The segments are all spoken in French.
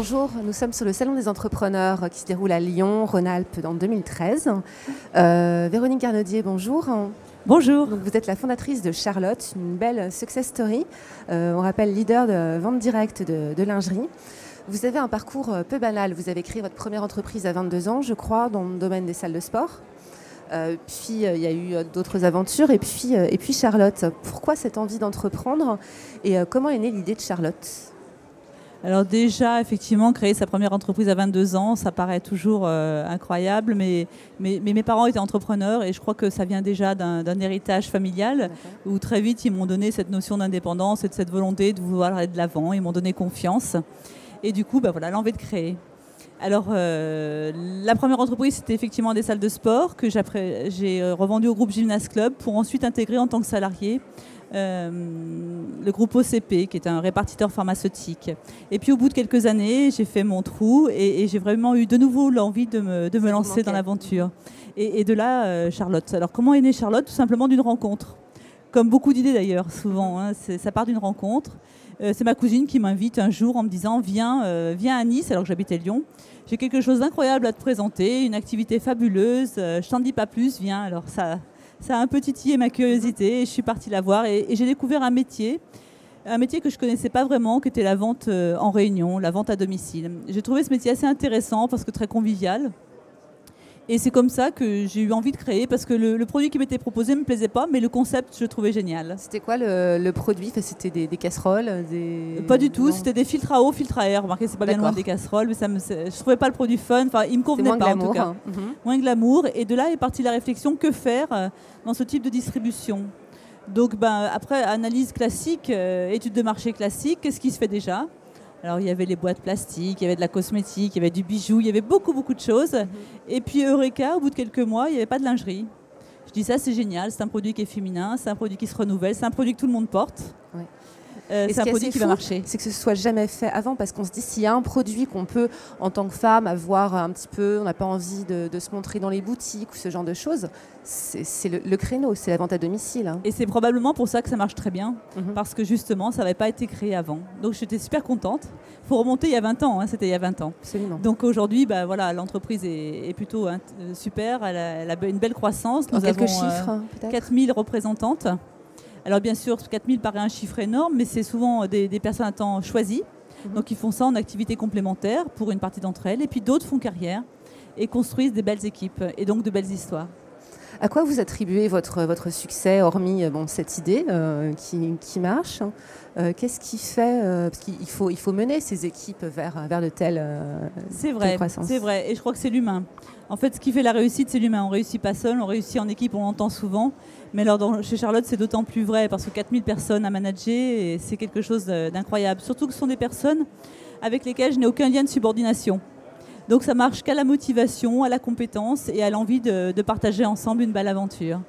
Bonjour, nous sommes sur le Salon des entrepreneurs qui se déroule à Lyon, Rhône-Alpes en 2013. Véronique Garnaudier, bonjour. Bonjour. Donc, vous êtes la fondatrice de Charlotte, une belle success story. On rappelle leader de vente directe de lingerie. Vous avez un parcours peu banal. Vous avez créé votre première entreprise à 22 ans, je crois, dans le domaine des salles de sport. Puis il y a eu d'autres aventures et puis Charlotte. Pourquoi cette envie d'entreprendre et comment est née l'idée de Charlotte ? Alors déjà, effectivement, créer sa première entreprise à 22 ans, ça paraît toujours incroyable, mais mes parents étaient entrepreneurs et je crois que ça vient déjà d'un héritage familial où très vite ils m'ont donné cette notion d'indépendance et de cette volonté de vouloir aller de l'avant, ils m'ont donné confiance et du coup, voilà, l'envie de créer. Alors, la première entreprise, c'était effectivement des salles de sport que j'ai revendu au groupe Gymnase Club pour ensuite intégrer en tant que salarié le groupe OCP, qui est un répartiteur pharmaceutique. Et puis, au bout de quelques années, j'ai fait mon trou et j'ai vraiment eu de nouveau l'envie de me lancer dans l'aventure. Et de là, Charlotte. Alors, comment est née Charlotte ? Tout simplement d'une rencontre. Comme beaucoup d'idées d'ailleurs, souvent. Hein, ça part d'une rencontre. C'est ma cousine qui m'invite un jour en me disant viens à Nice, alors que j'habitais Lyon. J'ai quelque chose d'incroyable à te présenter, une activité fabuleuse. Je t'en dis pas plus, viens. Alors ça a un peu titillé ma curiosité. Et je suis partie la voir et j'ai découvert un métier que je connaissais pas vraiment, qui était la vente en réunion, la vente à domicile. J'ai trouvé ce métier assez intéressant parce que très convivial. Et c'est comme ça que j'ai eu envie de créer, parce que le produit qui m'était proposé ne me plaisait pas, mais le concept, je le trouvais génial. C'était quoi le produit ? Enfin, c'était des casseroles Pas du tout, c'était des filtres à eau, filtres à air. Remarquez, c'est pas bien loin des casseroles, mais je trouvais pas le produit fun. Enfin, il me convenait pas en tout cas. Moins glamour. Et de là est partie la réflexion, que faire dans ce type de distribution ? Donc après, analyse classique, étude de marché classique, qu'est-ce qui se fait déjà ? Alors, il y avait les boîtes plastiques, il y avait de la cosmétique, il y avait du bijou, il y avait beaucoup de choses. Et puis, Eureka, au bout de quelques mois, il n'y avait pas de lingerie. Je dis ça, c'est génial, c'est un produit qui est féminin, c'est un produit qui se renouvelle, c'est un produit que tout le monde porte. Ouais. C'est un produit qui va marcher. C'est que ce soit jamais fait avant, parce qu'on se dit s'il y a un produit qu'on peut, en tant que femme, avoir un petit peu, on n'a pas envie de se montrer dans les boutiques ou ce genre de choses, c'est le créneau, c'est la vente à domicile. Hein. Et c'est probablement pour ça que ça marche très bien, parce que justement, ça n'avait pas été créé avant. Donc j'étais super contente. Il faut remonter il y a 20 ans, hein, c'était il y a 20 ans. Absolument. Donc aujourd'hui, voilà, l'entreprise est plutôt super, elle a une belle croissance. Nous avons quelques chiffres, peut-être 4000 représentantes. Alors bien sûr, 4000 paraît un chiffre énorme, mais c'est souvent des personnes à temps choisies. Donc ils font ça en activité complémentaire pour une partie d'entre elles. Et puis d'autres font carrière et construisent des belles équipes et donc de belles histoires. À quoi vous attribuez votre succès, hormis cette idée qui marche ? Qu'est-ce qui fait parce qu'il faut mener ces équipes vers de telles croissances. C'est vrai, et je crois que c'est l'humain. En fait, ce qui fait la réussite, c'est l'humain. On ne réussit pas seul, on réussit en équipe, on l'entend souvent. Mais alors, chez Charlotte, c'est d'autant plus vrai, parce que 4000 personnes à manager, et c'est quelque chose d'incroyable. Surtout que ce sont des personnes avec lesquelles je n'ai aucun lien de subordination. Donc ça marche qu'à la motivation, à la compétence et à l'envie de partager ensemble une belle aventure.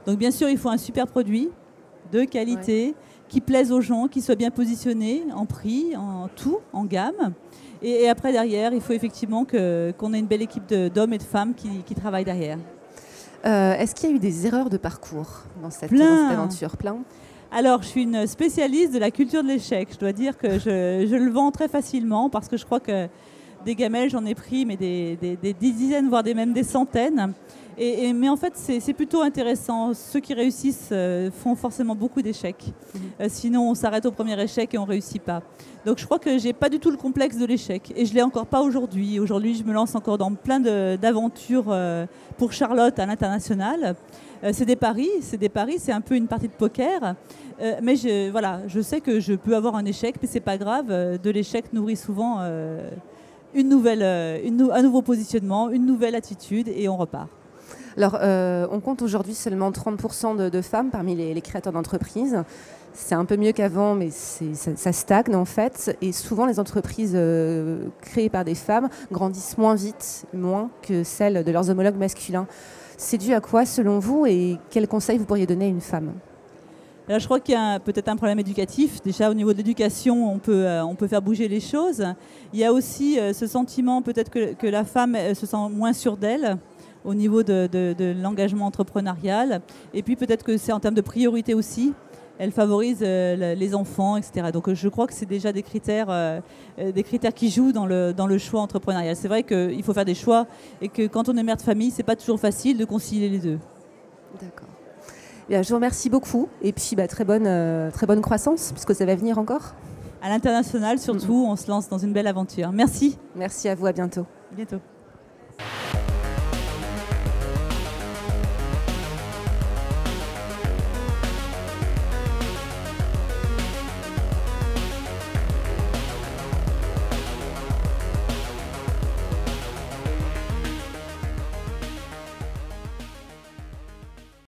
Donc bien sûr, il faut un super produit de qualité, qui plaise aux gens, qui soit bien positionné en prix, en tout, en gamme. Et après, derrière, il faut effectivement qu'on ait une belle équipe d'hommes et de femmes qui travaillent derrière. Est-ce qu'il y a eu des erreurs de parcours dans cette aventure ? Plein. Alors, je suis une spécialiste de la culture de l'échec. Je dois dire que je le vends très facilement, parce que je crois que des gamelles, j'en ai pris, mais des dizaines, voire même des centaines. Mais en fait, c'est plutôt intéressant. Ceux qui réussissent font forcément beaucoup d'échecs. Sinon, on s'arrête au premier échec et on ne réussit pas. Donc, je crois que je n'ai pas du tout le complexe de l'échec. Et je ne l'ai encore pas aujourd'hui. Aujourd'hui, je me lance encore dans plein d'aventures pour Charlotte à l'international. C'est des paris, c'est un peu une partie de poker. Mais je sais que je peux avoir un échec, mais ce n'est pas grave. De l'échec nourrit souvent un nouveau positionnement, une nouvelle attitude, et on repart. Alors, on compte aujourd'hui seulement 30% de femmes parmi les créateurs d'entreprises. C'est un peu mieux qu'avant, mais ça stagne en fait. Et souvent, les entreprises créées par des femmes grandissent moins vite, moins que celles de leurs homologues masculins. C'est dû à quoi, selon vous, et quels conseils vous pourriez donner à une femme ? Alors, je crois qu'il y a peut-être un problème éducatif. Déjà, au niveau de l'éducation, on peut faire bouger les choses. Il y a aussi ce sentiment peut-être que la femme se sent moins sûre d'elle au niveau de l'engagement entrepreneurial. Et puis peut-être que c'est en termes de priorité aussi. elle favorise les enfants, etc. Donc je crois que c'est déjà des critères qui jouent dans le choix entrepreneurial. C'est vrai qu'il faut faire des choix et que quand on est mère de famille, c'est pas toujours facile de concilier les deux. D'accord. Bien, je vous remercie beaucoup et puis très bonne croissance puisque ça va venir encore. À l'international surtout, on se lance dans une belle aventure. Merci. Merci à vous, à bientôt. À bientôt.